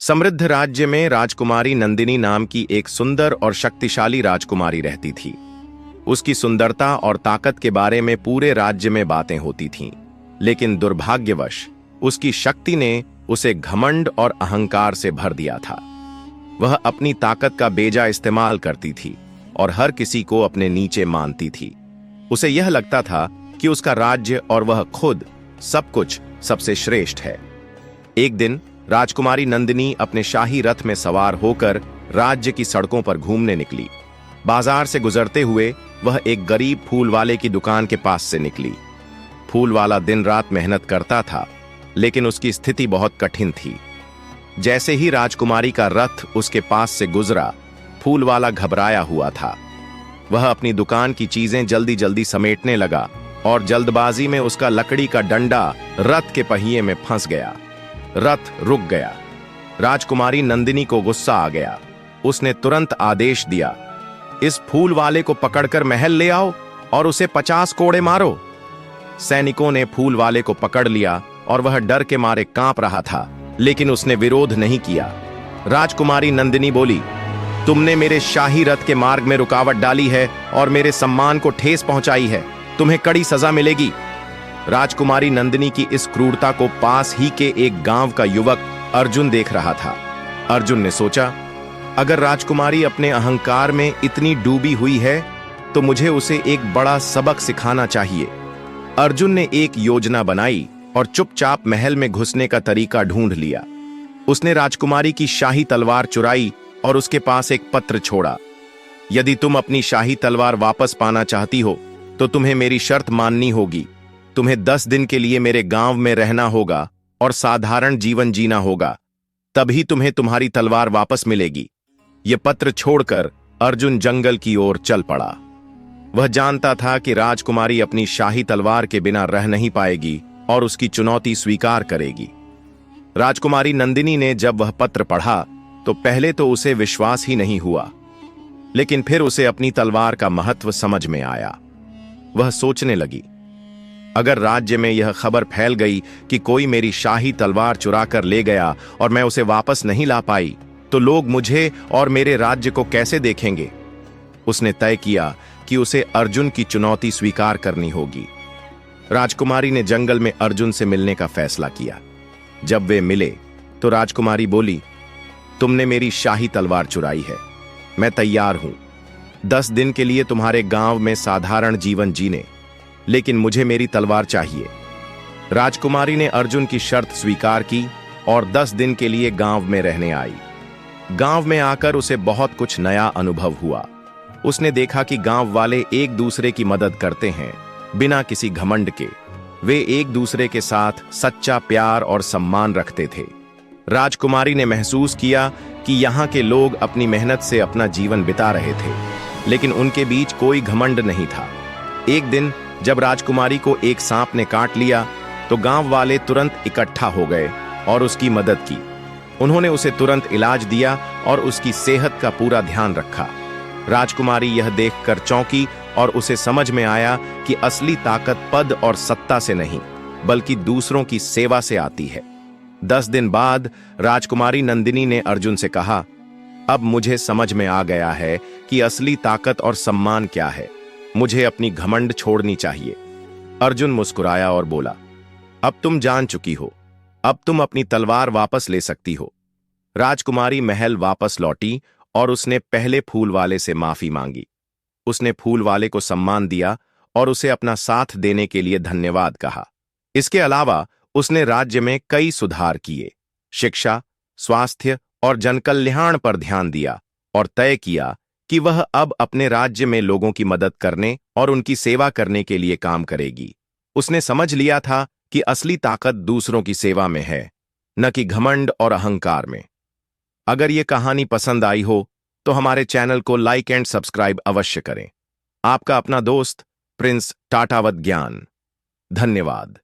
समृद्ध राज्य में राजकुमारी नंदिनी नाम की एक सुंदर और शक्तिशाली राजकुमारी रहती थी। उसकी सुंदरता और ताकत के बारे में पूरे राज्य में बातें होती थीं, लेकिन दुर्भाग्यवश उसकी शक्ति ने उसे घमंड और अहंकार से भर दिया था। वह अपनी ताकत का बेजा इस्तेमाल करती थी और हर किसी को अपने नीचे मानती थी। उसे यह लगता था कि उसका राज्य और वह खुद सब कुछ सबसे श्रेष्ठ है। एक दिन राजकुमारी नंदिनी अपने शाही रथ में सवार होकर राज्य की सड़कों पर घूमने निकली। बाजार से गुजरते हुए वह एक गरीब फूल वाले की दुकान के पास से निकली। फूल वाला दिन रात मेहनत करता था, लेकिन उसकी स्थिति बहुत कठिन थी। जैसे ही राजकुमारी का रथ उसके पास से गुजरा, फूल वाला घबराया हुआ था। वह अपनी दुकान की चीजें जल्दी जल्दी समेटने लगा और जल्दबाजी में उसका लकड़ी का डंडा रथ के पहिए में फंस गया। रथ रुक गया। राजकुमारी नंदिनी को गुस्सा आ गया। उसने तुरंत आदेश दिया, इस फूल वाले को पकड़कर महल ले आओ और उसे 50 कोड़े मारो। सैनिकों ने फूल वाले को पकड़ लिया और वह डर के मारे कांप रहा था, लेकिन उसने विरोध नहीं किया। राजकुमारी नंदिनी बोली, तुमने मेरे शाही रथ के मार्ग में रुकावट डाली है और मेरे सम्मान को ठेस पहुंचाई है। तुम्हें कड़ी सजा मिलेगी। राजकुमारी नंदिनी की इस क्रूरता को पास ही के एक गांव का युवक अर्जुन देख रहा था। अर्जुन ने सोचा, अगर राजकुमारी अपने अहंकार में इतनी डूबी हुई है तो मुझे उसे एक बड़ा सबक सिखाना चाहिए। अर्जुन ने एक योजना बनाई और चुपचाप महल में घुसने का तरीका ढूंढ लिया। उसने राजकुमारी की शाही तलवार चुराई और उसके पास एक पत्र छोड़ा। यदि तुम अपनी शाही तलवार वापस पाना चाहती हो तो तुम्हें मेरी शर्त माननी होगी। तुम्हें 10 दिन के लिए मेरे गांव में रहना होगा और साधारण जीवन जीना होगा, तभी तुम्हें तुम्हारी तलवार वापस मिलेगी। यह पत्र छोड़कर अर्जुन जंगल की ओर चल पड़ा। वह जानता था कि राजकुमारी अपनी शाही तलवार के बिना रह नहीं पाएगी और उसकी चुनौती स्वीकार करेगी। राजकुमारी नंदिनी ने जब वह पत्र पढ़ा तो पहले तो उसे विश्वास ही नहीं हुआ, लेकिन फिर उसे अपनी तलवार का महत्व समझ में आया। वह सोचने लगी, अगर राज्य में यह खबर फैल गई कि कोई मेरी शाही तलवार चुरा कर ले गया और मैं उसे वापस नहीं ला पाई, तो लोग मुझे और मेरे राज्य को कैसे देखेंगे। उसने तय किया कि उसे अर्जुन की चुनौती स्वीकार करनी होगी। राजकुमारी ने जंगल में अर्जुन से मिलने का फैसला किया। जब वे मिले तो राजकुमारी बोली, तुमने मेरी शाही तलवार चुराई है। मैं तैयार हूं 10 दिन के लिए तुम्हारे गांव में साधारण जीवन जीने, लेकिन मुझे मेरी तलवार चाहिए। राजकुमारी ने अर्जुन की शर्त स्वीकार की और 10 दिन के लिए गांव में रहने आई। गांव में आकर उसे बहुत कुछ नया अनुभव हुआ। उसने देखा कि गांव वाले एक दूसरे की मदद करते हैं, बिना किसी घमंड के। वे एक दूसरे के साथ सच्चा प्यार और सम्मान रखते थे। राजकुमारी ने महसूस किया कि यहाँ के लोग अपनी मेहनत से अपना जीवन बिता रहे थे, लेकिन उनके बीच कोई घमंड नहीं था। एक दिन जब राजकुमारी को एक सांप ने काट लिया तो गांव वाले तुरंत इकट्ठा हो गए और उसकी मदद की। उन्होंने उसे तुरंत इलाज दिया और उसकी सेहत का पूरा ध्यान रखा। राजकुमारी यह देखकर चौंकी और उसे समझ में आया कि असली ताकत पद और सत्ता से नहीं, बल्कि दूसरों की सेवा से आती है। 10 दिन बाद राजकुमारी नंदिनी ने अर्जुन से कहा, अब मुझे समझ में आ गया है कि असली ताकत और सम्मान क्या है। मुझे अपनी घमंड छोड़नी चाहिए। अर्जुन मुस्कुराया और बोला, अब तुम जान चुकी हो, अब तुम अपनी तलवार वापस ले सकती हो। राजकुमारी महल वापस लौटी और उसने पहले फूल वाले से माफी मांगी। उसने फूल वाले को सम्मान दिया और उसे अपना साथ देने के लिए धन्यवाद कहा। इसके अलावा उसने राज्य में कई सुधार किए, शिक्षा, स्वास्थ्य और जनकल्याण पर ध्यान दिया और तय किया कि वह अब अपने राज्य में लोगों की मदद करने और उनकी सेवा करने के लिए काम करेगी। उसने समझ लिया था कि असली ताकत दूसरों की सेवा में है, न कि घमंड और अहंकार में। अगर ये कहानी पसंद आई हो तो हमारे चैनल को लाइक एंड सब्सक्राइब अवश्य करें। आपका अपना दोस्त प्रिंस टाटावत ज्ञान। धन्यवाद।